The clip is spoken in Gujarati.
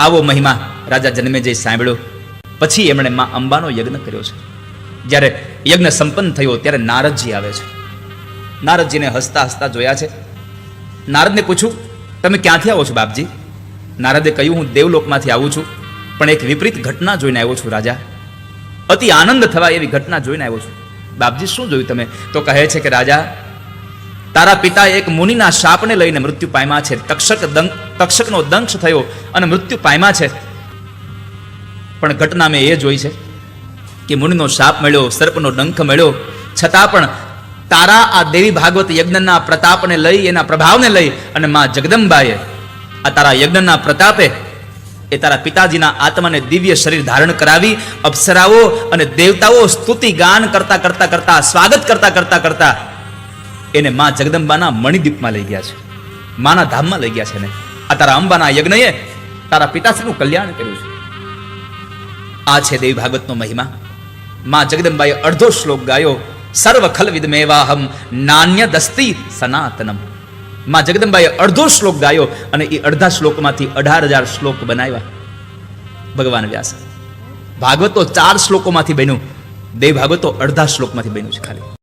આવો મહિમા રાજા જન્મેજય સાંભળ્યો. પછી એમણે માં અંબાનો યજ્ઞ કર્યો છે. જ્યારે યજ્ઞ સંપન્ન થયો ત્યારે નારદજી આવે છે. નારદજીને હસતા હસતા જોયા છે. નારદને પૂછ્યું, તમે ક્યાંથી આવો છો બાપજી? નારદે કહ્યું, હું દેવલોકમાંથી આવું છું, પણ એક વિપરીત ઘટના જોઈને આવ્યો છું રાજા. અતિ આનંદ થવા એવી ઘટના જોઈને આવ્યો છું. બાપજી શું જોયું તમે? તો કહે છે કે રાજા, તારા પિતા એક મુનિના શાપને લઈને મૃત્યુ પામ્યા છે. તક્ષકનો દંશ થયો અને મૃત્યુ પામ્યા છે. પણ ઘટના મેં એ જોઈ છે કે મુનિનો શાપ મળ્યો, સર્પનો ડંખ મળ્યો, છતાં પણ તારા આ દેવી ભાગવત યજ્ઞના પ્રતાપને લઈ, એના પ્રભાવને લઈ અને માં જગદંબાએ આ તારા યજ્ઞના પ્રતાપે એ તારા પિતાજીના આત્માને દિવ્ય શરીર ધારણ કરાવી અપ્સરાઓ અને દેવતાઓ સ્તુતિ ગાન કરતા કરતા કરતા, સ્વાગત કરતા કરતા કરતા એને માં જગદંબાના મણિદીપમાં લઈ ગયા છે, માના ધામમાં લઈ ગયા છે. ને આ તારા અંબાના યજ્ઞએ તારા પિતાશ્રીનું કલ્યાણ કર્યું છે. આ છે દેવી ભાગવતનો મહિમા. માં જગદંબાએ અડધો શ્લોક ગાયો, સર્વ ખલ વિદમેવાહમ નાન્ય દસ્તી સનાતનમ. માં જગદંબાએ અડધો શ્લોક ગાયો અને એ અડધા શ્લોકમાંથી 18,000 શ્લોક બનાવ્યા ભગવાન વ્યાસ. ભાગવત તો 4 શ્લોકોમાંથી બન્યું, દેવ ભાગવત તો અડધા શ્લોકમાંથી બન્યું છે ખાલી.